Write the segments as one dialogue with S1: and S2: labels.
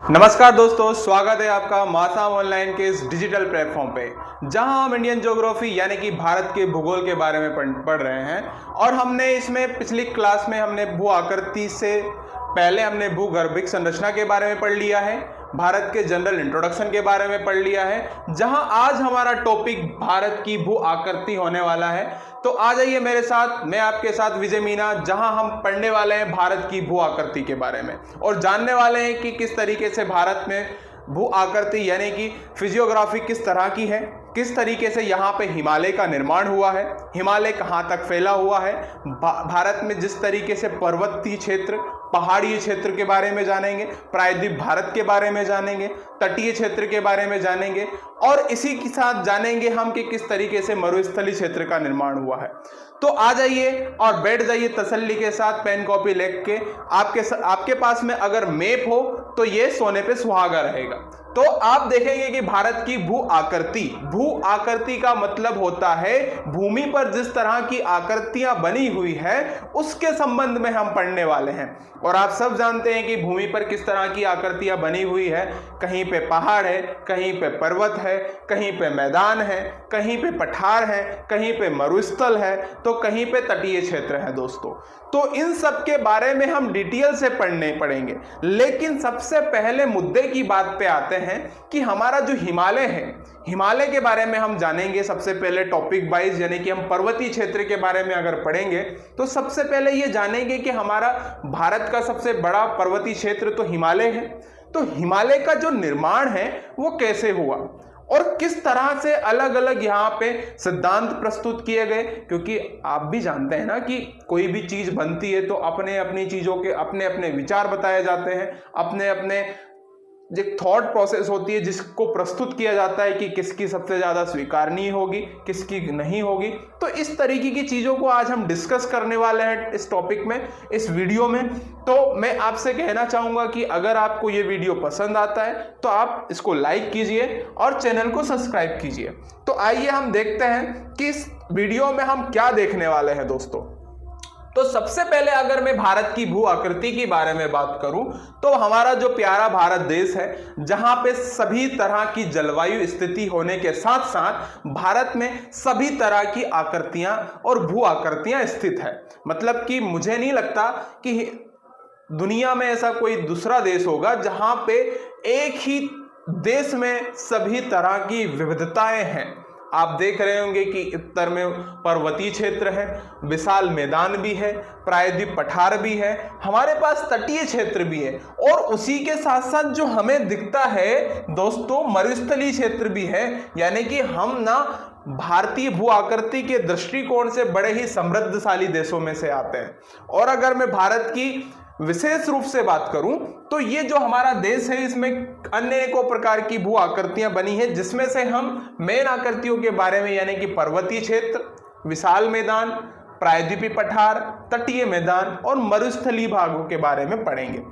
S1: नमस्कार दोस्तों, स्वागत है आपका मासाम ऑनलाइन के इस डिजिटल प्लेटफॉर्म पे, जहां हम इंडियन ज्योग्राफी यानी कि भारत के भूगोल के बारे में पढ़ रहे हैं। और हमने इसमें पिछली क्लास में हमने भू आकृति से पहले हमने भूगर्भिक संरचना के बारे में पढ़ लिया है, भारत के जनरल इंट्रोडक्शन के बारे में पढ़ लिया है, जहां आज हमारा टॉपिक भारत की भू आकृति होने वाला है। तो आ जाइए मेरे साथ, मैं आपके साथ विजय मीना, जहां हम पढ़ने वाले हैं भारत की भू आकृति के बारे में और जानने वाले हैं कि किस तरीके से भारत में भू आकृति यानी कि फिजियोग्राफी किस तरह की है, किस तरीके से यहाँ पे हिमालय का निर्माण हुआ है, हिमालय कहाँ तक फैला हुआ है, भारत में जिस तरीके से पर्वतीय क्षेत्र, पहाड़ी क्षेत्र के बारे में जानेंगे, प्रायद्वीप भारत के बारे में जानेंगे, तटीय क्षेत्र के बारे में जानेंगे और इसी के साथ जानेंगे हम कि किस तरीके से मरुस्थलीय क्षेत्र का निर्माण हुआ है। तो आ जाइए और बैठ जाइए तसल्ली के साथ, पेन कॉपी लेके। आपके पास में अगर मैप हो तो ये सोने पे सुहागा रहेगा। तो आप देखेंगे कि भारत की भू आकृति का मतलब होता है भूमि पर जिस तरह की आकृतियां बनी हुई है उसके संबंध में हम पढ़ने वाले हैं। और आप सब जानते हैं कि भूमि पर किस तरह की आकृतियां बनी हुई है। कहीं पे पहाड़ है, कहीं पे पर्वत है, कहीं पे मैदान है, कहीं पे पठार है, कहीं पे मरुस्थल है, तो कहीं पे तटीय क्षेत्र है दोस्तों। तो इन सब के बारे में हम डिटेल से पढ़ेंगे। लेकिन सबसे पहले मुद्दे की बात पे आते हैं कि हमारा जो हिमालय है, हिमालय के बारे में हम जानेंगे। सबसे पहले टॉपिक वाइज यानी कि हम पर्वतीय क्षेत्र के बारे में अगर पढ़ेंगे तो सबसे पहले ये जानेंगे कि हमारा भारत का सबसे बड़ा पर्वतीय क्षेत्र तो हिमालय है। तो हिमालय का जो निर्माण है वो कैसे हुआ और किस तरह से अलग अलग यहाँ पे सिद्धांत प्रस्तुत किए गए, क्योंकि आप भी जानते हैं ना कि कोई भी चीज बनती है तो अपने अपनी चीजों के अपने अपने विचार बताए जाते हैं, अपने अपने जो थॉट प्रोसेस होती है जिसको प्रस्तुत किया जाता है कि किसकी सबसे ज़्यादा स्वीकारनीय होगी, किसकी नहीं होगी। तो इस तरीके की चीज़ों को आज हम डिस्कस करने वाले हैं इस टॉपिक में, इस वीडियो में। तो मैं आपसे कहना चाहूँगा कि अगर आपको ये वीडियो पसंद आता है तो आप इसको लाइक कीजिए और चैनल को सब्सक्राइब कीजिए। तो आइए हम देखते हैं कि इस वीडियो में हम क्या देखने वाले हैं दोस्तों। तो सबसे पहले अगर मैं भारत की भू आकृति के बारे में बात करूं तो हमारा जो प्यारा भारत देश है, जहां पे सभी तरह की जलवायु स्थिति होने के साथ साथ भारत में सभी तरह की आकृतियां और भू आकृतियां स्थित है। मतलब कि मुझे नहीं लगता कि दुनिया में ऐसा कोई दूसरा देश होगा जहां पे एक ही देश में सभी तरह की विविधताएं हैं। आप देख रहे होंगे कि उत्तर में पर्वतीय क्षेत्र है, विशाल मैदान भी है, प्रायद्वीप पठार भी है, हमारे पास तटीय क्षेत्र भी है और उसी के साथ साथ जो हमें दिखता है दोस्तों मरुस्थलीय क्षेत्र भी है। यानी कि हम ना भारतीय भू आकृति के दृष्टिकोण से बड़े ही समृद्धशाली देशों में से आते हैं। और अगर मैं भारत की विशेष रूप से बात करूं तो ये जो हमारा देश है इसमें अनेकों प्रकार की भू आकृतियां बनी है, जिसमें से हम मेन आकृतियों के बारे में यानी कि पर्वतीय क्षेत्र, विशाल मैदान, प्रायद्वीपीय पठार, तटीय मैदान और मरुस्थलीय भागों के बारे में पढ़ेंगे।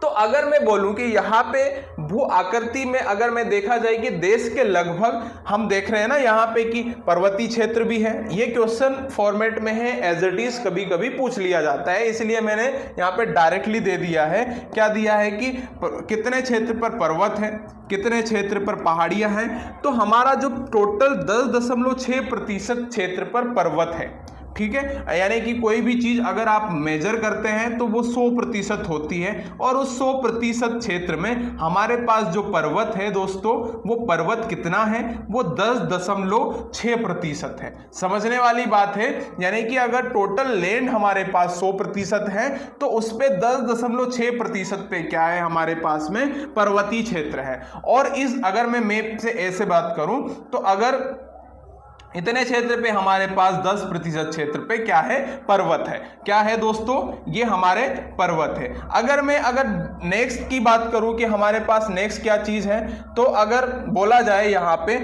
S1: तो अगर मैं बोलूं कि यहाँ पे भू आकृति में अगर मैं देखा जाए कि देश के लगभग हम देख रहे हैं ना यहाँ पे कि पर्वतीय क्षेत्र भी है। ये क्वेश्चन फॉर्मेट में है, एज इट इज कभी कभी पूछ लिया जाता है, इसलिए मैंने यहाँ पे डायरेक्टली दे दिया है। क्या दिया है कि कितने क्षेत्र पर पर्वत है, कितने क्षेत्र पर पहाड़ियाँ हैं। तो हमारा जो टोटल 10.6% क्षेत्र पर पर्वत है, ठीक है। यानी कि कोई भी चीज अगर आप मेजर करते हैं तो वो 100% होती है और उस 100% क्षेत्र में हमारे पास जो पर्वत है दोस्तों, वो पर्वत कितना है, वो 10.6% है। समझने वाली बात है। यानी कि अगर टोटल लैंड हमारे पास 100% है तो उस पे 10.6% पे क्या है, हमारे पास में पर्वतीय क्षेत्र है। और इस अगर मैं मैप से ऐसे बात करूं तो अगर इतने क्षेत्र पे हमारे पास 10% क्षेत्र पे क्या है, पर्वत है। क्या है दोस्तों, ये हमारे पर्वत है। अगर नेक्स्ट की बात करूं कि हमारे पास नेक्स्ट क्या चीज है, तो अगर बोला जाए यहाँ पे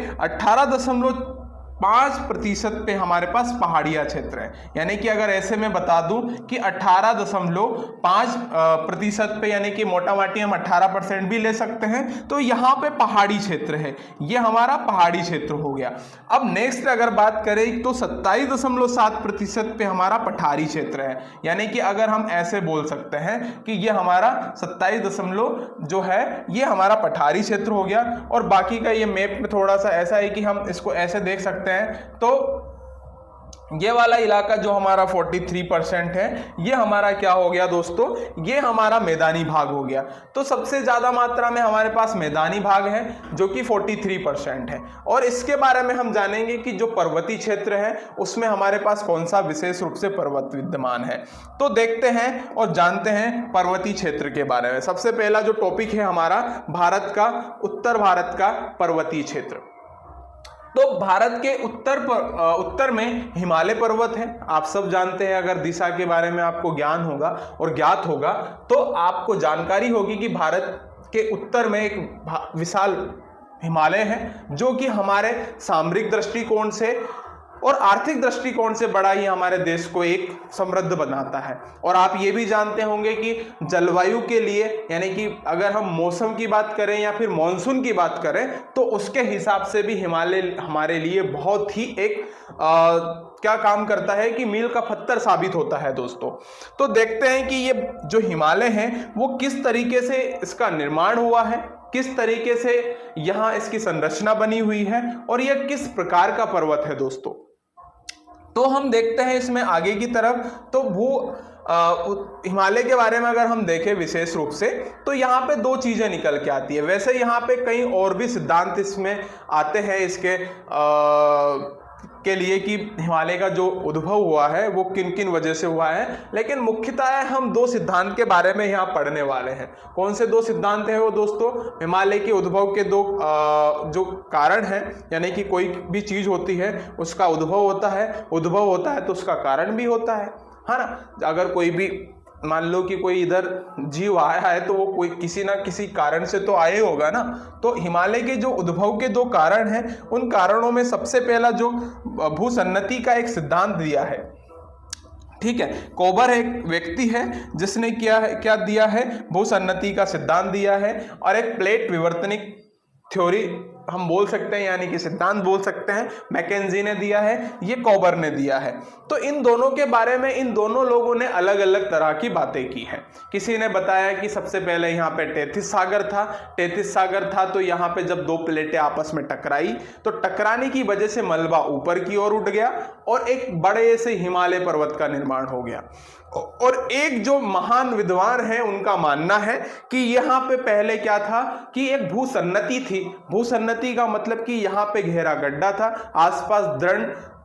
S1: 5% पे हमारे पास पहाड़िया क्षेत्र है। यानी कि अगर ऐसे में बता दूं कि 18.5% पे, यानी कि मोटा माटी हम 18% भी ले सकते हैं, तो यहाँ पे पहाड़ी क्षेत्र है, ये हमारा पहाड़ी क्षेत्र हो गया। अब नेक्स्ट अगर बात करें तो 27.7% पे हमारा पठारी क्षेत्र है। यानी कि अगर हम ऐसे बोल सकते हैं कि ये हमारा 27 जो है ये हमारा पठारी क्षेत्र हो गया। और बाकी का ये मैप में थोड़ा सा ऐसा है कि हम इसको ऐसे देख सकते हैं, तो ये वाला इलाका जो हमारा 43% है, ये हमारा क्या हो गया दोस्तों, ये हमारा मैदानी भाग हो गया। तो सबसे ज्यादा मात्रा में हमारे पास मैदानी भाग है जो कि 43% है। और इसके बारे में हम जानेंगे कि जो पर्वतीय क्षेत्र है उसमें हमारे पास कौन सा विशेष रूप से पर्वत विद्यमान है। तो देखते हैं और जानते हैं पर्वतीय क्षेत्र के बारे में। सबसे पहला जो टॉपिक है हमारा भारत का, उत्तर भारत का पर्वतीय क्षेत्र। तो भारत के उत्तर में हिमालय पर्वत है, आप सब जानते हैं। अगर दिशा के बारे में आपको ज्ञान होगा और ज्ञात होगा तो आपको जानकारी होगी कि भारत के उत्तर में एक विशाल हिमालय है जो कि हमारे सामरिक दृष्टिकोण से और आर्थिक दृष्टिकोण से बड़ा ही हमारे देश को एक समृद्ध बनाता है। और आप ये भी जानते होंगे कि जलवायु के लिए, यानी कि अगर हम मौसम की बात करें या फिर मॉनसून की बात करें, तो उसके हिसाब से भी हिमालय हमारे लिए बहुत ही एक क्या काम करता है कि मील का पत्थर साबित होता है दोस्तों। तो देखते हैं कि ये जो हिमालय है वो किस तरीके से इसका निर्माण हुआ है, किस तरीके से यहाँ इसकी संरचना बनी हुई है और यह किस प्रकार का पर्वत है दोस्तों। तो हम देखते हैं इसमें आगे की तरफ। तो हिमालय के बारे में अगर हम देखें विशेष रूप से, तो यहाँ पे दो चीजें निकल के आती है। वैसे यहाँ पे कई और भी सिद्धांत इसमें आते हैं इसके के लिए कि हिमालय का जो उद्भव हुआ है वो किन किन वजह से हुआ है, लेकिन मुख्यतः हम दो सिद्धांत के बारे में यहाँ पढ़ने वाले हैं। कौन से दो सिद्धांत हैं वो दोस्तों? हिमालय के उद्भव के दो जो कारण हैं, यानी कि कोई भी चीज होती है उसका उद्भव होता है तो उसका कारण भी होता है ना। अगर कोई भी मान लो कि कोई इधर जीव आया है तो वो कोई किसी ना किसी कारण से तो आया होगा ना। तो हिमालय के जो उद्भव के दो कारण हैं, उन कारणों में सबसे पहला जो भूसन्नति का एक सिद्धांत दिया है, ठीक है। कोबर एक व्यक्ति है जिसने क्या दिया है, भूसन्नति का सिद्धांत दिया है। और एक प्लेट विवर्तनिक थ्योरी हम बोल सकते हैं, यानी कि सिद्धांत बोल सकते हैं, मैकेंजी ने दिया है, ये कोबर ने दिया है। तो इन दोनों के बारे में इन दोनों लोगों ने अलग अलग तरह की बातें की हैं। किसी ने बताया कि सबसे पहले यहाँ पे टेथिस सागर था, तो यहाँ पे जब दो प्लेटें आपस में टकराई तो टकराने की वजह से मलबा ऊपर की ओर उठ गया और एक बड़े से हिमालय पर्वत का निर्माण हो गया। और एक जो महान विद्वान है उनका मानना है कि यहाँ पे पहले क्या था कि एक भूसन्नति थी। भूसन्नति का मतलब कि यहाँ पे गहरा गड्ढा था, आसपास दृढ़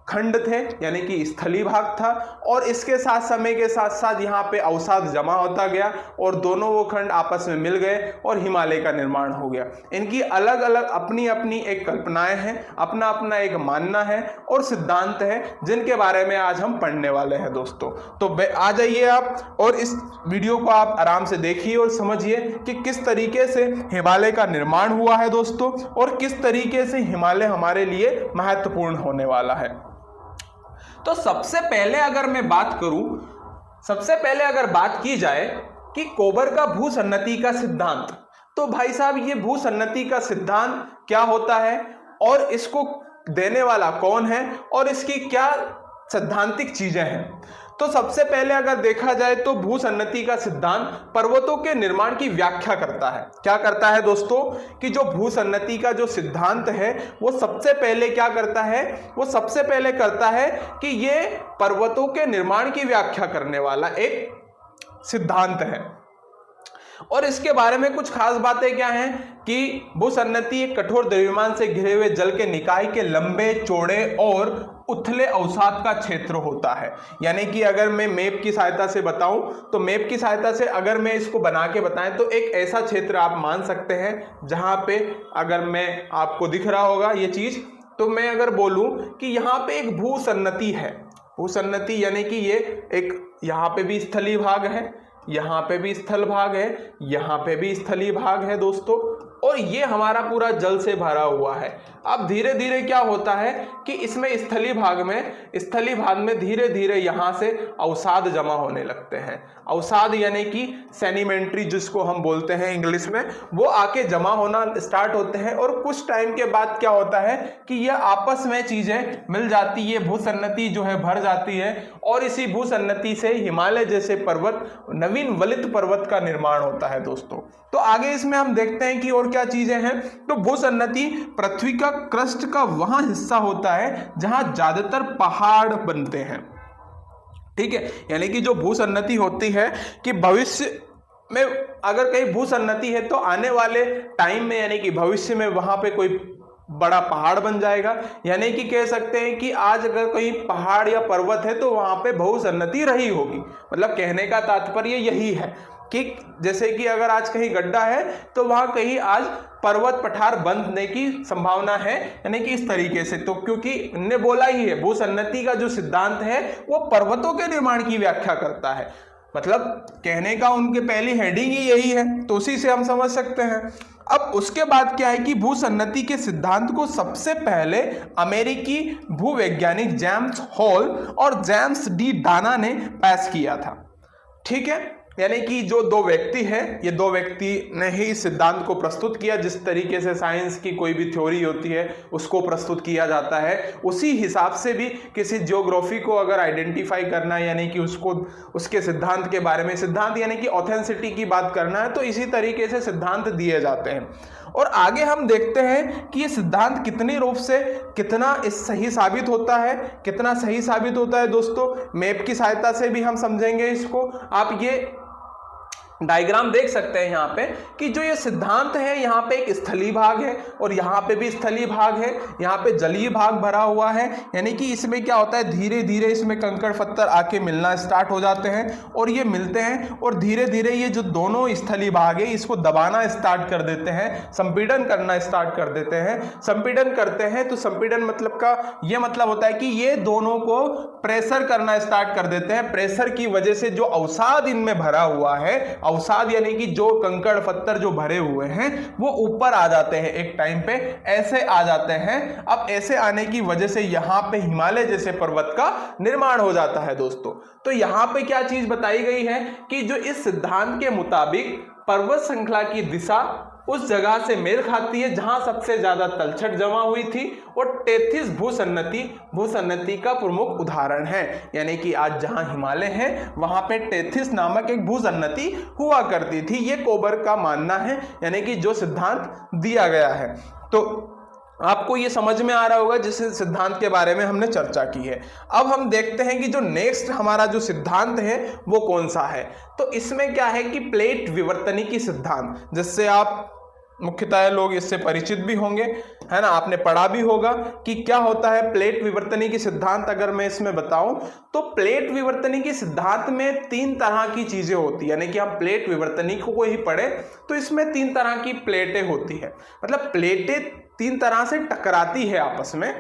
S1: खंड थे, यानी कि स्थलीय भाग था, और इसके साथ समय के साथ साथ यहाँ पे अवसाद जमा होता गया और दोनों वो खंड आपस में मिल गए और हिमालय का निर्माण हो गया। इनकी अलग अलग अपनी अपनी एक कल्पनाएं हैं, अपना अपना एक मानना है और सिद्धांत है, जिनके बारे में आज हम पढ़ने वाले हैं दोस्तों। तो आ जाइए आप और इस वीडियो को आप आराम से देखिए और समझिए कि किस तरीके से हिमालय का निर्माण हुआ है दोस्तों, और किस तरीके से हिमालय हमारे लिए महत्वपूर्ण होने वाला है। तो सबसे पहले अगर बात की जाए कि कोबर का भूसन्नति का सिद्धांत, तो भाई साहब ये भूसन्नति का सिद्धांत क्या होता है और इसको देने वाला कौन है और इसकी क्या सैद्धांतिक चीजें हैं। तो सबसे पहले अगर देखा जाए तो भूसन्नति का सिद्धांत पर्वतों के निर्माण की व्याख्या करता है। क्या करता है दोस्तों कि जो भूसन्नति का जो सिद्धांत है वो सबसे पहले क्या करता है, वो सबसे पहले करता है कि ये पर्वतों के निर्माण की व्याख्या करने वाला एक सिद्धांत है। और इसके बारे में कुछ खास बातें क्या हैं कि भूसन्नति एक कठोर द्रव्यमान से घिरे हुए जल के निकाय के लंबे, चौड़े और उथले अवसाद का क्षेत्र होता है। यानी कि अगर मैं मैप की सहायता से बताऊं, तो मैप की सहायता से अगर मैं इसको बना के बताएं तो एक ऐसा क्षेत्र आप मान सकते हैं जहां पे, अगर मैं आपको दिख रहा होगा ये चीज, तो मैं अगर बोलूं कि यहाँ पे एक भूसन्नति है, भूसन्नति यानी कि ये एक, यहाँ पे भी स्थलीय भाग है, यहाँ पे भी स्थल भाग है, यहाँ पे भी स्थलीय भाग है दोस्तों, और ये हमारा पूरा जल से भरा हुआ है। अब धीरे धीरे क्या होता है कि इसमें स्थलीय भाग में धीरे धीरे यहाँ से अवसाद जमा होने लगते हैं। अवसाद यानी कि सेडिमेंट्री जिसको हम बोलते हैं इंग्लिश में, वो आके जमा होना स्टार्ट होते हैं और कुछ टाइम के बाद क्या होता है कि ये आपस में चीजें मिल जाती है, भूसन्नति जो है भर जाती है और इसी भूसन्नति से हिमालय जैसे पर्वत, नवीन वलित पर्वत का निर्माण होता है दोस्तों। तो आगे इसमें हम देखते हैं कि और क्या चीजें हैं। तो भूसन्नति पृथ्वी का क्रस्ट का वहां हिस्सा होता है जहां ज्यादातर पहाड़ बनते हैं, ठीक है। यानी कि जो भूसन्नति होती है कि भविष्य में अगर कहीं भूसन्नति है तो आने वाले टाइम में यानी कि भविष्य में वहां पे कोई बड़ा पहाड़ बन जाएगा। यानी कि कह सकते हैं कि आज अगर कोई पहाड़ या पर्वत है तो वहां पे भूसन्नति रही होगी। मतलब कहने का तात्पर्य यही है कि जैसे कि अगर आज कहीं गड्ढा है तो वहां कहीं आज पर्वत पठार बनने की संभावना है, यानी कि इस तरीके से। तो क्योंकि इनने बोला ही है भूसन्नति का जो सिद्धांत है वो पर्वतों के निर्माण की व्याख्या करता है, मतलब कहने का उनके पहली हेडिंग ही यही है, तो उसी से हम समझ सकते हैं। अब उसके बाद क्या है कि भूसन्नति के सिद्धांत को सबसे पहले अमेरिकी भूवैज्ञानिक जेम्स हॉल और जेम्स डी डाना ने पास किया था, ठीक है। यानी कि जो दो व्यक्ति हैं, ये दो व्यक्ति ने ही इस सिद्धांत को प्रस्तुत किया। जिस तरीके से साइंस की कोई भी थ्योरी होती है उसको प्रस्तुत किया जाता है, उसी हिसाब से भी किसी ज्योग्राफी को अगर आइडेंटिफाई करना है यानी कि उसको उसके सिद्धांत के बारे में, सिद्धांत यानी कि ऑथेंटिसिटी की बात करना है, तो इसी तरीके से सिद्धांत दिए जाते हैं। और आगे हम देखते हैं कि ये सिद्धांत कितनी रूप से कितना सही साबित होता है, कितना सही साबित होता है दोस्तों। मैप की सहायता से भी हम समझेंगे इसको। आप ये डायग्राम देख सकते हैं यहाँ पे कि जो ये सिद्धांत है, यहाँ पे एक स्थलीय भाग है और यहाँ पे भी स्थलीय भाग है, यहाँ पे जलीय भाग भरा हुआ है। यानी कि इसमें क्या होता है, धीरे धीरे इसमें कंकड़ पत्थर आके मिलना स्टार्ट हो जाते हैं और ये मिलते हैं और धीरे धीरे ये जो दोनों स्थलीय भाग है इसको दबाना स्टार्ट कर देते हैं, संपीड़न करना स्टार्ट कर देते हैं। संपीड़न करते हैं तो संपीड़न मतलब का ये मतलब होता है कि ये दोनों को प्रेशर करना स्टार्ट कर देते हैं। प्रेशर की वजह से जो अवसाद इनमें भरा हुआ है, अवसाद यानी कि जो कंकड़ पत्थर जो भरे हुए हैं वो ऊपर आ जाते हैं, एक टाइम पे ऐसे आ जाते हैं। अब ऐसे आने की वजह से यहाँ पे हिमालय जैसे पर्वत का निर्माण हो जाता है दोस्तों। तो यहाँ पे क्या चीज बताई गई है कि जो इस सिद्धांत के मुताबिक पर्वत श्रृंखला की दिशा उस जगह से मेल खाती है जहां सबसे ज्यादा तलछट जमा हुई थी और टेथिस भूसन्नति का प्रमुख उदाहरण है। यानी कि आज जहां हिमालय है वहां पे टेथिस नामक एक भूसन्नति हुआ करती थी, ये कोबर का मानना है, यानी कि जो सिद्धांत दिया गया है। तो आपको ये समझ में आ रहा होगा जिस सिद्धांत के बारे में हमने चर्चा की है। अब हम देखते हैं कि जो नेक्स्ट हमारा जो सिद्धांत है वो कौन सा है। तो इसमें क्या है कि प्लेट विवर्तनिकी सिद्धांत, जिससे आप मुख्यतः लोग इससे परिचित भी होंगे, है ना, आपने पढ़ा भी होगा कि क्या होता है प्लेट विवर्तनिकी सिद्धांत। अगर मैं इसमें बताऊं तो प्लेट विवर्तनिकी सिद्धांत में 3 तरह की चीजें होती है। यानी कि हम प्लेट विवर्तनिकी को ही पढ़े तो इसमें 3 तरह की प्लेटें होती है, मतलब प्लेटें 3 तरह से टकराती है आपस में।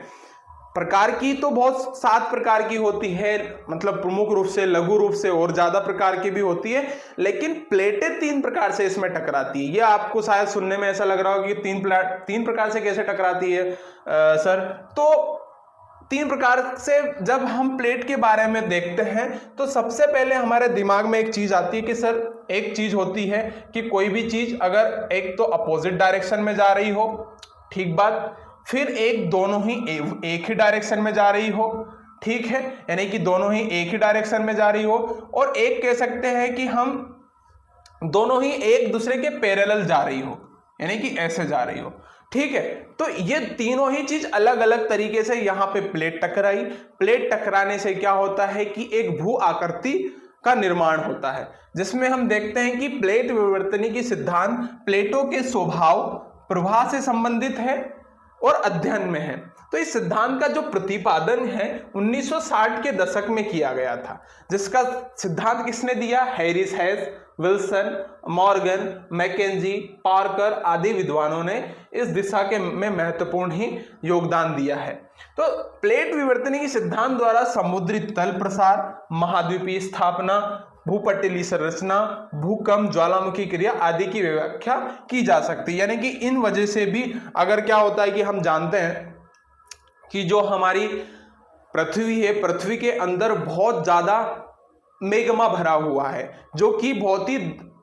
S1: प्रकार की तो बहुत 7 प्रकार की होती है, मतलब प्रमुख रूप से, लघु रूप से और ज्यादा प्रकार की भी होती है, लेकिन प्लेटें 3 प्रकार से इसमें टकराती है। ये आपको शायद सुनने में ऐसा लग रहा हो कि 3 प्रकार से कैसे टकराती है सर। तो 3 प्रकार से जब हम प्लेट के बारे में देखते हैं तो सबसे पहले हमारे दिमाग में एक चीज आती है कि सर एक चीज होती है कि कोई भी चीज अगर एक तो अपोजिट डायरेक्शन में जा रही हो, ठीक बात, फिर एक दोनों ही एक ही डायरेक्शन में जा रही हो, ठीक है, यानी कि दोनों ही एक ही डायरेक्शन में जा रही हो, और एक कह सकते हैं कि हम दोनों ही एक दूसरे के पैरेलल जा रही हो, यानी कि ऐसे जा रही हो, ठीक है। तो ये तीनों ही चीज अलग अलग तरीके से यहाँ पे प्लेट टकराई। प्लेट टकराने से क्या होता है कि एक भू आकृति का निर्माण होता है, जिसमें हम देखते हैं कि प्लेट विवर्तनिकी सिद्धांत प्लेटों के स्वभाव प्रवाह से संबंधित है और अध्ययन में है। तो इस सिद्धांत का जो प्रतिपादन है 1960 के दशक में किया गया था, जिसका सिद्धांत किसने दिया, Harris Hess, Wilson, Morgan, McKenzie, Parker आदि विद्वानों ने इस दिशा में महत्वपूर्ण ही योगदान दिया है। तो प्लेट विवर्तनिकी सिद्धांत द्वारा समुद्री तल प्रसार, महाद्वीपीय स्थापना, भूपटलीय संरचना, भूकंप, ज्वालामुखी क्रिया आदि की व्याख्या की जा सकती है। यानी कि इन वजह से भी अगर क्या होता है कि हम जानते हैं कि जो हमारी पृथ्वी है, पृथ्वी के अंदर बहुत ज्यादा मेग्मा भरा हुआ है, जो कि बहुत ही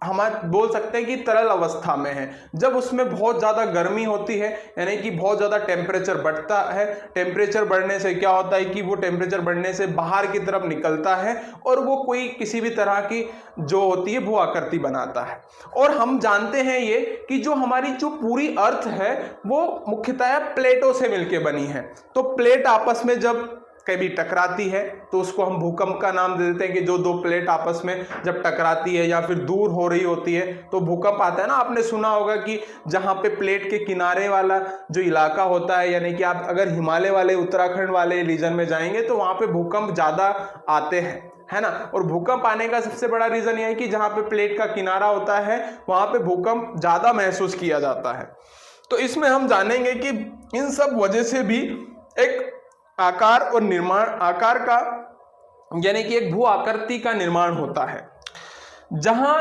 S1: हम बोल सकते हैं कि तरल अवस्था में है। जब उसमें बहुत ज्यादा गर्मी होती है, यानी कि बहुत ज्यादा टेम्परेचर बढ़ता है, टेम्परेचर बढ़ने से क्या होता है कि वो टेम्परेचर बढ़ने से बाहर की तरफ निकलता है और वो कोई किसी भी तरह की जो होती है भू आकृति बनाता है। और हम जानते हैं ये कि जो हमारी जो पूरी अर्थ है वो मुख्यतः प्लेटों से मिलकर बनी है। तो प्लेट आपस में जब कभी टकराती है तो उसको हम भूकंप का नाम दे देते हैं कि जो दो प्लेट आपस में जब टकराती है या फिर दूर हो रही होती है तो भूकंप आता है ना। आपने सुना होगा कि जहां पे प्लेट के किनारे वाला जो इलाका होता है, यानी कि आप अगर हिमालय वाले उत्तराखंड वाले रीजन में जाएंगे तो वहां पे भूकंप ज्यादा आते हैं, है ना। और भूकंप आने का सबसे बड़ा रीजन यह है कि जहां पे प्लेट का किनारा होता है वहां पे भूकंप ज्यादा महसूस किया जाता है। तो इसमें हम जानेंगे कि इन सब वजह से भी एक आकार और निर्माण, आकार का यानी कि एक भू आकृति का निर्माण होता है। जहां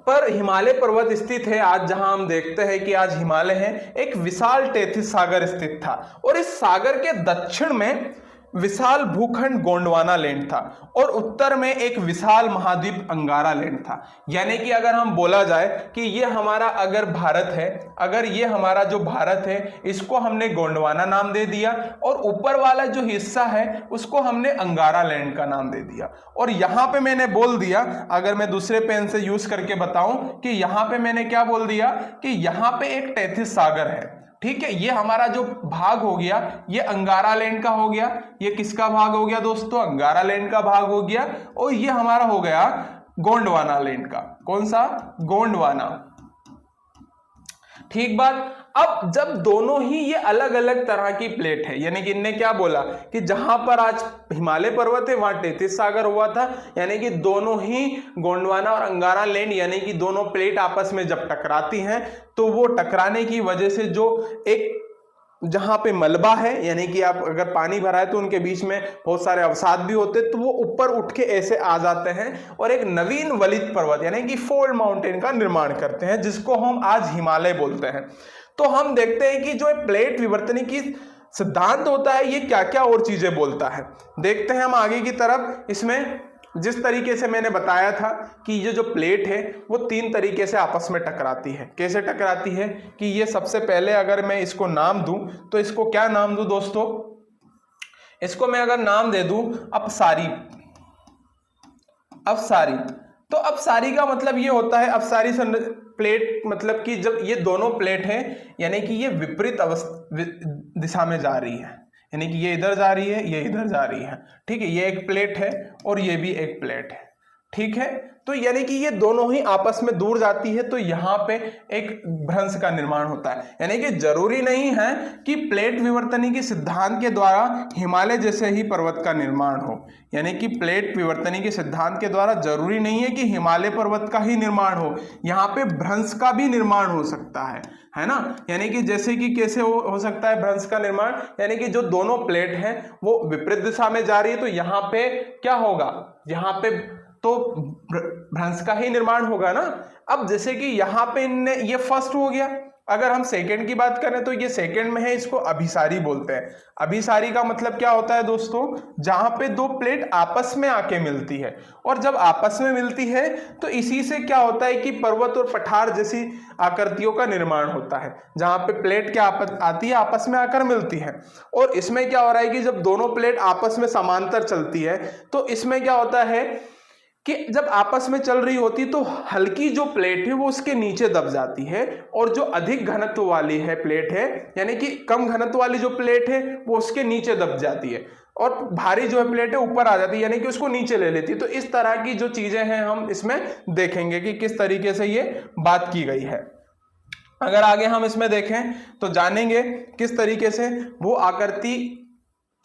S1: पर हिमालय पर्वत स्थित है, आज जहां हम देखते हैं कि आज हिमालय है, एक विशाल टेथिस सागर स्थित था और इस सागर के दक्षिण में विशाल भूखंड गोंडवाना लैंड था और उत्तर में एक विशाल महाद्वीप अंगारा लैंड था। यानी कि अगर हम बोला जाए कि ये हमारा अगर भारत है, अगर ये हमारा जो भारत है इसको हमने गोंडवाना नाम दे दिया और ऊपर वाला जो हिस्सा है उसको हमने अंगारा लैंड का नाम दे दिया। और यहाँ पे मैंने बोल दिया, अगर मैं दूसरे पेन से यूज करके बताऊं कि यहाँ पे मैंने क्या बोल दिया कि यहाँ पे एक टेथिस सागर है, ठीक है। ये हमारा जो भाग हो गया ये अंगारा लैंड का हो गया। ये किसका भाग हो गया दोस्तों? अंगारा लैंड का भाग हो गया। और ये हमारा हो गया गोंडवाना लैंड का। कौन सा? गोंडवाना। ठीक बात। अब जब दोनों ही ये अलग अलग तरह की प्लेट है, यानी कि इनने क्या बोला कि जहां पर आज हिमालय पर्वत है वहां टेथिस सागर हुआ था, यानी कि दोनों ही गोंडवाना और अंगारा लैंड यानी कि दोनों प्लेट आपस में जब टकराती हैं तो वो टकराने की वजह से जो एक जहां पे मलबा है, यानी कि आप अगर पानी भरा है तो उनके बीच में बहुत सारे अवसाद भी होते हैं, तो वो ऊपर उठ के ऐसे आ जाते हैं और एक नवीन वलित पर्वत यानी कि फोल्ड माउंटेन का निर्माण करते हैं, जिसको हम आज हिमालय बोलते हैं। तो हम देखते हैं कि जो प्लेट विवर्तन की सिद्धांत होता है ये क्या क्या और चीजें बोलता है। देखते हैं हम आगे की तरफ। इसमें जिस तरीके से मैंने बताया था कि ये जो प्लेट है वो तीन तरीके से आपस में टकराती है। कैसे टकराती है कि ये सबसे पहले अगर मैं इसको नाम दूं तो इसको क्या नाम दूं दोस्तों? इसको मैं अगर नाम दे दूं अपसारी। अपसारी, तो अपसारी का मतलब ये होता है, अपसारी प्लेट मतलब कि जब ये दोनों प्लेट हैं यानी कि ये विपरीत दिशा में जा रही है, यानी कि ये इधर जा रही है, ये इधर जा रही है, ठीक है। ये एक प्लेट है और ये भी एक प्लेट है, ठीक है। तो यानी कि ये दोनों ही आपस में दूर जाती है तो यहाँ पे एक भ्रंश का निर्माण होता है। यानी कि जरूरी नहीं है कि प्लेट विवर्तनी के सिद्धांत के द्वारा हिमालय जैसे ही पर्वत का निर्माण हो, यानी कि प्लेट विवर्तनी के सिद्धांत के द्वारा जरूरी नहीं है कि हिमालय पर्वत का ही निर्माण हो, यहाँ पे भ्रंश का भी निर्माण हो सकता है ना। यानी कि जैसे कि कैसे हो सकता है भ्रंश का निर्माण, यानी कि जो दोनों प्लेट हैं वो विपरीत दिशा में जा रही है तो यहाँ पे क्या होगा? यहाँ पे तो भ्रंश का ही निर्माण होगा ना। अब जैसे कि यहाँ पे इनने ये फर्स्ट हो गया, अगर हम सेकंड की बात करें तो ये सेकंड में है, इसको अभिसारी बोलते हैं। अभिसारी का मतलब क्या होता है दोस्तों? जहां पे दो प्लेट आपस में आके मिलती है, और जब आपस में मिलती है तो इसी से क्या होता है कि पर्वत और पठार जैसी आकृतियों का निर्माण होता है, जहां पे प्लेट क्या आती है आपस में आकर मिलती है। और इसमें क्या हो रहा है कि जब दोनों प्लेट आपस में समांतर चलती है तो इसमें क्या होता है कि जब आपस में चल रही होती तो हल्की जो प्लेट है वो उसके नीचे दब जाती है, और जो अधिक घनत्व वाली है प्लेट है यानी कि कम घनत्व वाली जो प्लेट है वो उसके नीचे दब जाती है, और भारी जो है प्लेट है ऊपर आ जाती है यानी कि उसको नीचे ले लेती है। तो इस तरह की जो चीजें हैं हम इसमें देखेंगे कि किस तरीके से ये बात की गई है। अगर आगे हम इसमें देखें तो जानेंगे किस तरीके से वो आकृति,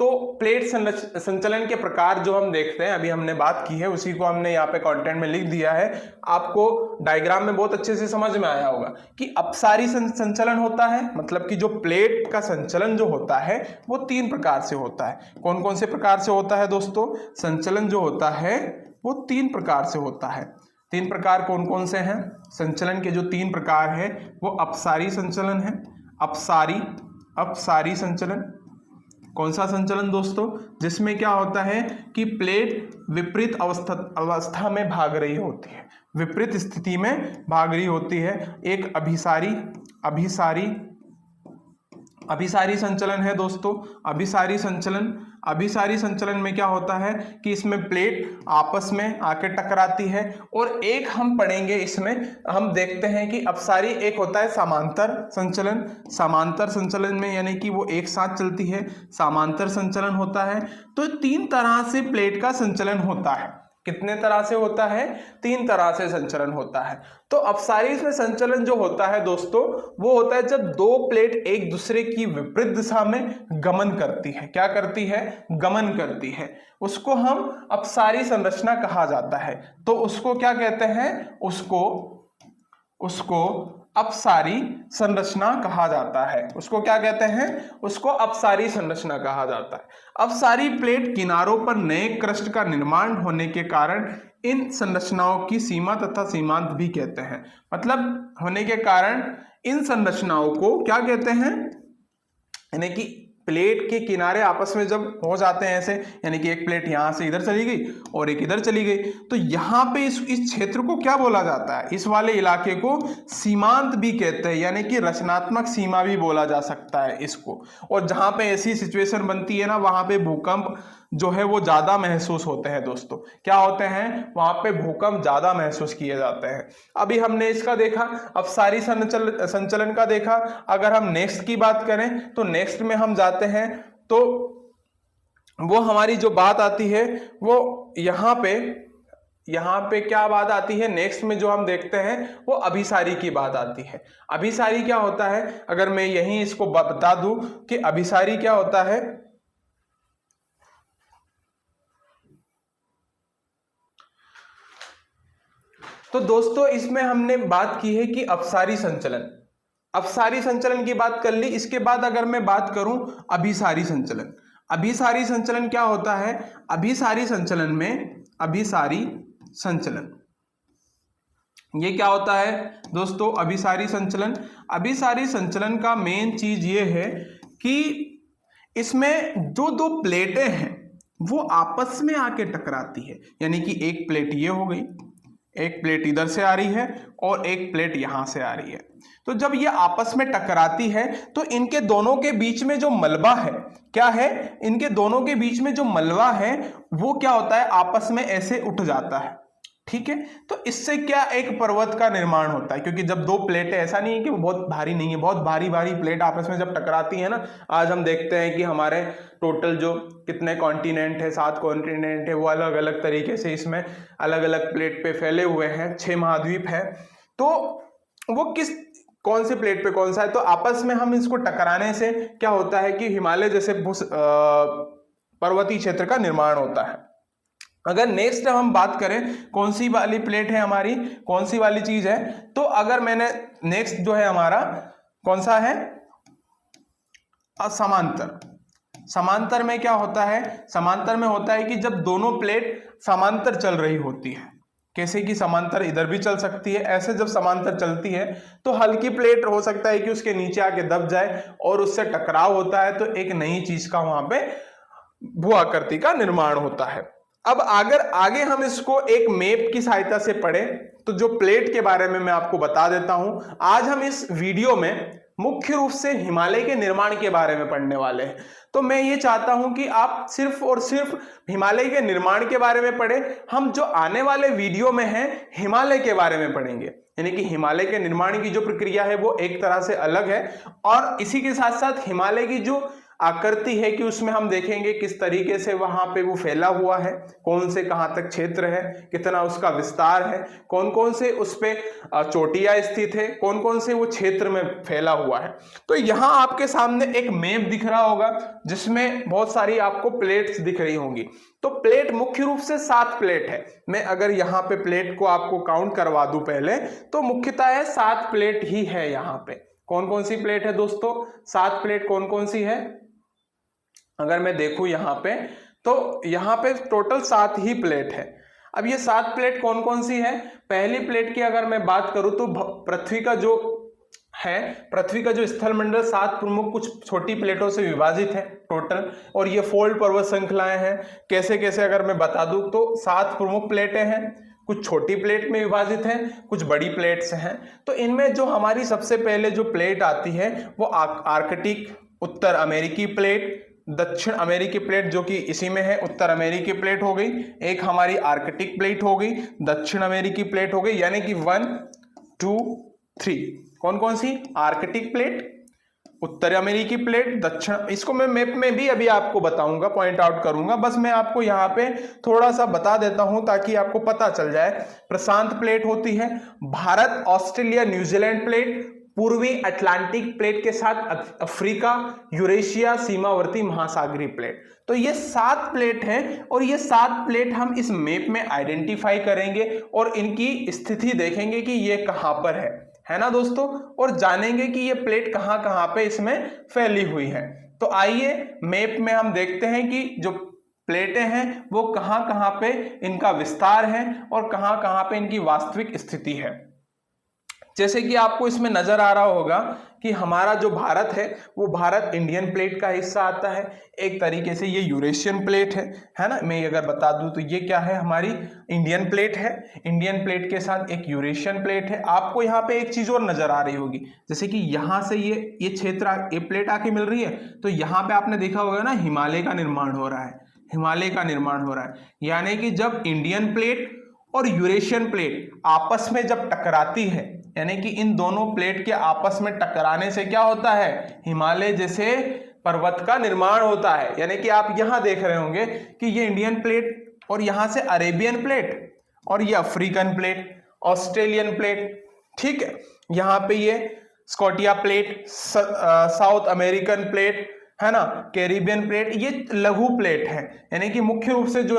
S1: तो प्लेट संचलन के प्रकार जो हम देखते हैं, अभी हमने बात की है उसी को हमने यहाँ पे कंटेंट में लिख दिया है। आपको डायग्राम में बहुत अच्छे से समझ में आया होगा कि अपसारी संचलन होता है, मतलब कि जो प्लेट का संचलन जो होता है वो तीन प्रकार से होता है। कौन कौन से प्रकार से होता है दोस्तों? संचलन जो होता है वो 3 प्रकार से होता है। 3 प्रकार कौन कौन से हैं? संचलन के जो 3 प्रकार है वो अपसारी संचलन है। अपसारी संचलन कौन सा संचलन दोस्तों? जिसमें क्या होता है कि प्लेट विपरीत अवस्था में भाग रही होती है, विपरीत स्थिति में भाग रही होती है। एक अभिसारी संचलन है दोस्तों। अभिसारी संचलन में क्या होता है कि इसमें प्लेट आपस में आके टकराती है। और एक हम पढ़ेंगे, इसमें हम देखते हैं कि अपसारी एक होता है समांतर संचलन में यानी कि वो एक साथ चलती है, समांतर संचलन होता है। तो 3 तरह से प्लेट का संचलन होता है। कितने तरह से होता है? 3 तरह से संचलन होता है। तो अपसारी में संचलन जो होता है दोस्तों वो होता है जब 2 प्लेट एक दूसरे की विपरीत दिशा में गमन करती है। क्या करती है? गमन करती है। उसको हम अपसारी संरचना कहा जाता है। तो उसको क्या कहते हैं? उसको अपसारी संरचना कहा जाता है। उसको क्या कहते हैं? उसको अपसारी संरचना कहा जाता है। अपसारी प्लेट किनारों पर नए क्रस्ट का निर्माण होने के कारण इन संरचनाओं की सीमा तथा सीमांत भी कहते हैं। मतलब होने के कारण इन संरचनाओं को क्या कहते हैं? यानी कि प्लेट के किनारे आपस में जब हो जाते हैं ऐसे, यानी कि एक प्लेट यहां से इधर चली गई और एक इधर चली गई, तो यहां पे इस क्षेत्र को क्या बोला जाता है? इस वाले इलाके को सीमांत भी कहते हैं, यानी कि रचनात्मक सीमा भी बोला जा सकता है इसको। और जहां पे ऐसी सिचुएशन बनती है ना, वहां पे भूकंप जो है वो ज्यादा महसूस होते हैं दोस्तों। क्या होते हैं? वहां पे भूकंप ज्यादा महसूस किए जाते हैं। अभी हमने इसका देखा, अपसारी संचलन का देखा। अगर हम नेक्स्ट की बात करें तो नेक्स्ट में हम जाते हैं तो वो हमारी जो बात आती है वो यहाँ पे क्या बात आती है? नेक्स्ट में जो हम देखते हैं वो अभिसारी की बात आती है। अभिसारी क्या होता है? अगर मैं यहीं इसको बता दूं कि अभिसारी क्या होता है, तो दोस्तों इसमें हमने बात की है कि अपसारी संचलन की बात कर ली। इसके बाद अगर मैं बात करूं अभिसारी संचलन क्या होता है? अभिसारी संचलन ये क्या होता है दोस्तों? अभिसारी संचलन का मेन चीज ये है कि इसमें जो 2 प्लेटें हैं वो आपस में आके टकराती है। यानी कि एक प्लेट ये हो गई, एक प्लेट इधर से आ रही है और एक प्लेट यहां से आ रही है। तो जब ये आपस में टकराती है तो इनके दोनों के बीच में जो मलबा है, क्या है? इनके दोनों के बीच में जो मलबा है वो क्या होता है? आपस में ऐसे उठ जाता है। ठीक है, तो इससे क्या एक पर्वत का निर्माण होता है। क्योंकि जब 2 प्लेटें, ऐसा नहीं है कि वो बहुत भारी नहीं है, बहुत भारी प्लेट आपस में जब टकराती है ना, आज हम देखते हैं कि हमारे टोटल जो कितने कॉन्टिनेंट है, 7 कॉन्टिनेंट है, वो अलग अलग तरीके से इसमें अलग अलग प्लेट पे फैले हुए हैं, 6 महाद्वीप है। तो वो कौन सी प्लेट पे कौन सा है, तो आपस में हम इसको टकराने से क्या होता है कि हिमालय जैसे पर्वतीय क्षेत्र का निर्माण होता है। अगर नेक्स्ट हम बात करें कौन सी वाली प्लेट है हमारी, कौन सी वाली चीज है, तो अगर मैंने नेक्स्ट जो है हमारा कौन सा है? समांतर में क्या होता है? समांतर में होता है कि जब दोनों प्लेट समांतर चल रही होती है। कैसे कि समांतर इधर भी चल सकती है, ऐसे जब समांतर चलती है तो हल्की प्लेट हो सकता है कि उसके नीचे आके दब जाए और उससे टकराव होता है, तो एक नई चीज का वहां पे भू आकृति का निर्माण होता है। अब अगर आगे हम इसको एक मैप की सहायता से पढ़ें तो जो प्लेट के बारे में मैं आपको बता देता हूं। आज हम इस वीडियो में मुख्य रूप से हिमालय के निर्माण के बारे में पढ़ने वाले हैं। तो मैं ये चाहता हूं कि आप सिर्फ और सिर्फ हिमालय के निर्माण के बारे में पढ़ें। हम जो आने वाले वीडियो में हैं हिमालय के बारे में पढ़ेंगे, यानी कि हिमालय के निर्माण की जो प्रक्रिया है वो एक तरह से अलग है, और इसी के साथ साथ हिमालय की जो आकृति है कि उसमें हम देखेंगे किस तरीके से वहां पे वो फैला हुआ है, कौन से कहां तक क्षेत्र है, कितना उसका विस्तार है, कौन कौन से उस पे चोटियां स्थित है, कौन कौन से वो क्षेत्र में फैला हुआ है। तो यहाँ आपके सामने एक मैप दिख रहा होगा जिसमें बहुत सारी आपको प्लेट्स दिख रही होंगी। तो प्लेट मुख्य रूप से 7 प्लेट है। मैं अगर यहाँ पे प्लेट को आपको काउंट करवा दूं पहले, तो मुख्यतः है 7 प्लेट ही है। यहाँ पे कौन कौन सी प्लेट है दोस्तों? 7 प्लेट कौन कौन सी है? अगर मैं देखूं यहाँ पे, तो यहाँ पे टोटल 7 ही प्लेट है। अब ये 7 प्लेट कौन कौन सी है? पहली प्लेट की अगर मैं बात करूं तो पृथ्वी का जो स्थलमंडल 7 प्रमुख कुछ छोटी प्लेटों से विभाजित है टोटल, और ये फोल्ड पर्वत श्रृंखलाएं हैं। कैसे कैसे अगर मैं बता दूं तो 7 प्रमुख प्लेटें हैं, कुछ छोटी प्लेट में विभाजित हैं, कुछ बड़ी प्लेट्स हैं। तो इनमें जो हमारी सबसे पहले जो प्लेट आती है वो आर्कटिक उत्तर अमेरिकी प्लेट, दक्षिण अमेरिकी प्लेट जो कि इसी में है, उत्तर अमेरिकी प्लेट हो गई, एक हमारी आर्कटिक प्लेट हो गई, दक्षिण अमेरिकी प्लेट हो गई, यानी कि 1 2 3 कौन कौन सी? आर्कटिक प्लेट, उत्तर अमेरिकी प्लेट, दक्षिण। इसको मैं मैप में भी अभी आपको बताऊंगा, पॉइंट आउट करूंगा, बस मैं आपको यहाँ पे थोड़ा सा बता देता हूं ताकि आपको पता चल जाए। प्रशांत प्लेट होती है, भारत ऑस्ट्रेलिया न्यूजीलैंड प्लेट, पूर्वी अटलांटिक प्लेट के साथ अफ्रीका, यूरेशिया, सीमावर्ती महासागरीय प्लेट। तो ये 7 प्लेट हैं और ये 7 प्लेट हम इस मैप में आइडेंटिफाई करेंगे और इनकी स्थिति देखेंगे कि ये कहां पर है ना दोस्तों, और जानेंगे कि ये प्लेट कहां कहां पे इसमें फैली हुई है। तो आइए मैप में हम देखते हैं कि जो प्लेटें हैं वो कहां कहां पे इनका विस्तार है और कहां कहां पे इनकी वास्तविक स्थिति है। जैसे कि आपको इसमें नजर आ रहा होगा कि हमारा जो भारत है वो भारत इंडियन प्लेट का हिस्सा आता है। एक तरीके से ये यूरेशियन प्लेट है ना। मैं अगर बता दूं तो ये क्या है, हमारी इंडियन प्लेट है। इंडियन प्लेट के साथ एक यूरेशियन प्लेट है। आपको यहाँ पे एक चीज और नजर आ रही होगी, जैसे कि यहाँ से ये क्षेत्र ये प्लेट आके मिल रही है, तो यहाँ पे आपने देखा होगा ना हिमालय का निर्माण हो रहा है, हिमालय का निर्माण हो रहा है। यानी कि जब इंडियन प्लेट और यूरेशियन प्लेट आपस में जब टकराती है, यानी कि इन दोनों प्लेट के आपस में टकराने से क्या होता है, हिमालय जैसे पर्वत का निर्माण होता है। यानी कि आप यहां देख रहे होंगे कि ये इंडियन प्लेट और यहां से अरेबियन प्लेट और ये अफ्रीकन प्लेट, ऑस्ट्रेलियन प्लेट, ठीक है, यहां पे ये Scotia plate, south American plate है ना, कैरिबियन प्लेट, ये लघु प्लेट है। यानी कि मुख्य रूप से जो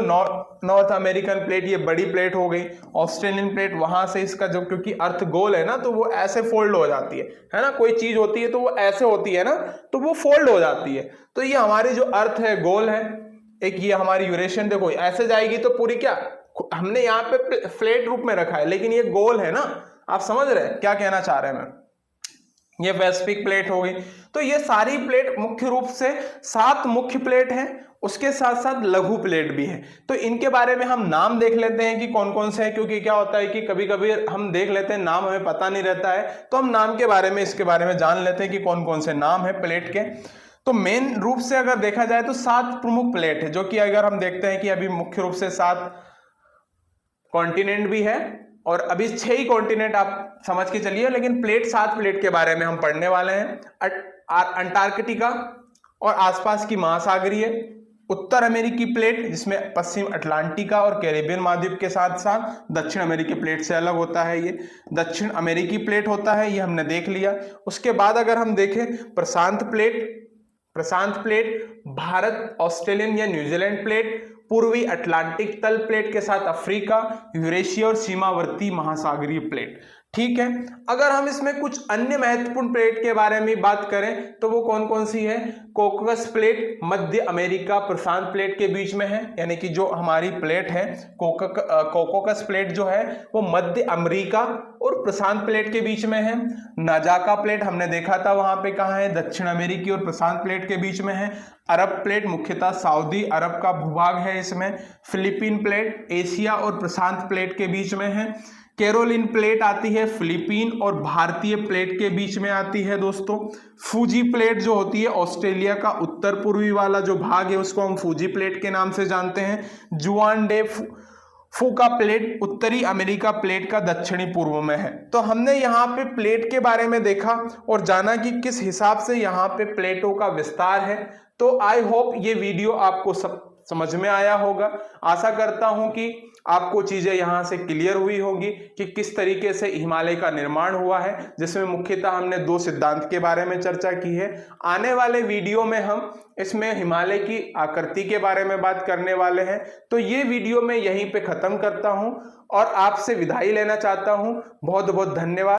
S1: नॉर्थ अमेरिकन प्लेट ये बड़ी प्लेट हो गई, ऑस्ट्रेलियन प्लेट वहां से इसका जो क्योंकि अर्थ गोल है ना तो वो ऐसे फोल्ड हो जाती है ना, कोई चीज होती है तो वो ऐसे होती है ना तो वो फोल्ड हो जाती है। तो ये हमारी जो अर्थ है गोल है। एक ये हमारी यूरेशियन देखो ऐसे जाएगी तो पूरी क्या, हमने यहाँ पे फ्लैट रूप में रखा है लेकिन ये गोल है ना। आप समझ रहे हैं क्या कहना चाह रहे हैं मैं। ये पैसिफिक प्लेट हो गई। तो ये सारी प्लेट मुख्य रूप से 7 मुख्य प्लेट हैं, उसके साथ साथ लघु प्लेट भी है। तो इनके बारे में हम नाम देख लेते हैं कि कौन कौन से हैं, क्योंकि क्या होता है कि कभी कभी हम देख लेते हैं नाम हमें पता नहीं रहता है, तो हम नाम के बारे में इसके बारे में जान लेते हैं कि कौन कौन से नाम है प्लेट के। तो मेन रूप से अगर देखा जाए तो 7 प्रमुख प्लेट है, जो कि अगर हम देखते हैं कि अभी मुख्य रूप से 7 कॉन्टिनेंट भी है और अभी 6 ही कॉन्टिनेंट आप समझ के चलिए, लेकिन 7 प्लेट के बारे में हम पढ़ने वाले हैं। अंटार्कटिका और आसपास की महासागरीय, उत्तर अमेरिकी प्लेट जिसमें पश्चिम अटलांटिका और कैरिबियन महाद्वीप के साथ साथ दक्षिण अमेरिकी प्लेट से अलग होता है, ये दक्षिण अमेरिकी प्लेट होता है, ये हमने देख लिया। उसके बाद अगर हम देखें प्रशांत प्लेट भारत ऑस्ट्रेलियन या न्यूजीलैंड प्लेट, पूर्वी अटलांटिक तल प्लेट के साथ अफ्रीका, यूरेशिया और सीमावर्ती महासागरीय प्लेट। ठीक है, अगर हम इसमें कुछ अन्य महत्वपूर्ण प्लेट के बारे में बात करें तो वो कौन कौन सी है। कॉकसस प्लेट मध्य अमेरिका प्रशांत प्लेट के बीच में है, यानी कि जो हमारी प्लेट है कॉकसस प्लेट जो है वो मध्य अमेरिका और प्रशांत प्लेट के बीच में है। नाजाका प्लेट हमने देखा था वहां पे कहाँ है, दक्षिण अमेरिकी और प्रशांत प्लेट के बीच में है। अरब प्लेट मुख्यतः सऊदी अरब का भूभाग है इसमें। फिलीपीन प्लेट एशिया और प्रशांत प्लेट के बीच में है। कैरोलिन प्लेट आती है फिलीपीन और भारतीय प्लेट के बीच में आती है दोस्तों। फूजी प्लेट जो होती है ऑस्ट्रेलिया का उत्तर पूर्वी वाला जो भाग है उसको हम फूजी प्लेट के नाम से जानते हैं। जुआन डे फूका प्लेट उत्तरी अमेरिका प्लेट का दक्षिणी पूर्व में है। तो हमने यहाँ पे प्लेट के बारे में देखा और जाना कि किस हिसाब से यहाँ पे प्लेटों का विस्तार है। तो आई होप ये वीडियो आपको सब समझ में आया होगा। आशा करता हूं कि आपको चीजें यहां से क्लियर हुई होंगी कि किस तरीके से हिमालय का निर्माण हुआ है, जिसमें मुख्यतः हमने 2 सिद्धांत के बारे में चर्चा की है। आने वाले वीडियो में हम इसमें हिमालय की आकृति के बारे में बात करने वाले हैं। तो ये वीडियो मैं यहीं पे खत्म करता हूं और आपसे विदाई लेना चाहता हूं। बहुत बहुत धन्यवाद।